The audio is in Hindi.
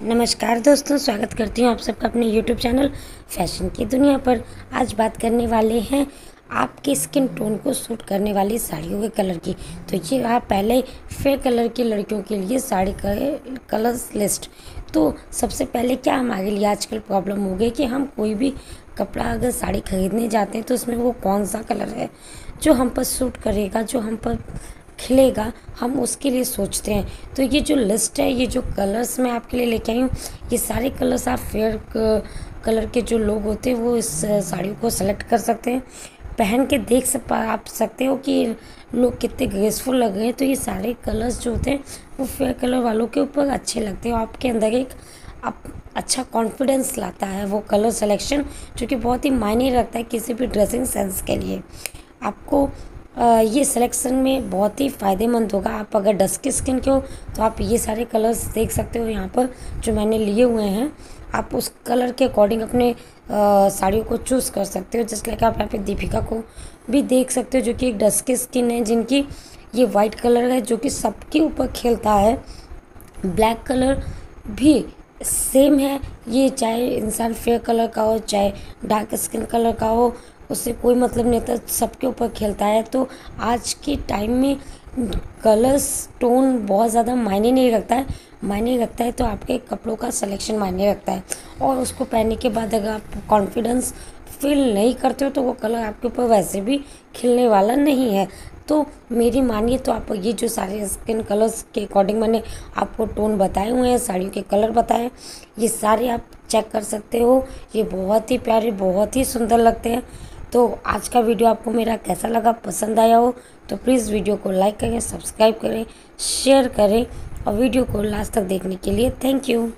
नमस्कार दोस्तों, स्वागत करती हूँ आप सबका अपने YouTube चैनल फैशन की दुनिया पर। आज बात करने वाले हैं आपके स्किन टोन को सूट करने वाली साड़ियों के कलर की। तो ये रहा पहले फेयर कलर की लड़कियों के लिए साड़ी कलर्स लिस्ट। तो सबसे पहले क्या हमारे लिए आजकल प्रॉब्लम हो गई कि हम कोई भी कपड़ा अगर साड़ी खरीदने जाते हैं तो उसमें वो कौन सा कलर है जो हम पर सूट करेगा, जो हम पर खिलेगा, हम उसके लिए सोचते हैं। तो ये जो लिस्ट है, ये जो कलर्स मैं आपके लिए लेके आई हूँ, ये सारे कलर्स आप फेयर कलर के जो लोग होते हैं वो इस साड़ी को सेलेक्ट कर सकते हैं। पहन के आप सकते हो कि लोग कितने ग्रेसफुल लग रहे हैं। तो ये सारे कलर्स जो होते हैं वो फेयर कलर वालों के ऊपर अच्छे लगते हैं और आपके अंदर एक अच्छा कॉन्फिडेंस लाता है वो कलर सिलेक्शन, जो कि बहुत ही मायने रखता है किसी भी ड्रेसिंग सेंस के लिए। आपको ये सिलेक्शन में बहुत ही फ़ायदेमंद होगा। आप अगर डस्की स्किन के हो तो आप ये सारे कलर्स देख सकते हो यहाँ पर जो मैंने लिए हुए हैं। आप उस कलर के अकॉर्डिंग अपने साड़ियों को चूज़ कर सकते हो। जैसे लाइक आप यहाँ पे दीपिका को भी देख सकते हो जो कि एक डस्की स्किन है, जिनकी ये वाइट कलर है जो कि सबके ऊपर खेलता है। ब्लैक कलर भी सेम है, ये चाहे इंसान फेयर कलर का हो चाहे डार्क स्किन कलर का हो, उससे कोई मतलब नहीं होता, सबके ऊपर खेलता है। तो आज के टाइम में कलर्स टोन बहुत ज़्यादा मायने नहीं रखता है। मायने रखता है तो आपके कपड़ों का सिलेक्शन मायने रखता है, और उसको पहनने के बाद अगर आप कॉन्फिडेंस फील नहीं करते हो तो वो कलर आपके ऊपर वैसे भी खिलने वाला नहीं है। तो मेरी मानिए तो आप ये जो सारे स्किन कलर्स के अकॉर्डिंग मैंने आपको टोन बताए हुए हैं, साड़ियों के कलर बताए, ये सारे आप चेक कर सकते हो। ये बहुत ही प्यारे, बहुत ही सुंदर लगते हैं। तो आज का वीडियो आपको मेरा कैसा लगा, पसंद आया हो तो प्लीज़ वीडियो को लाइक करें, सब्सक्राइब करें, शेयर करें, और वीडियो को लास्ट तक देखने के लिए थैंक यू।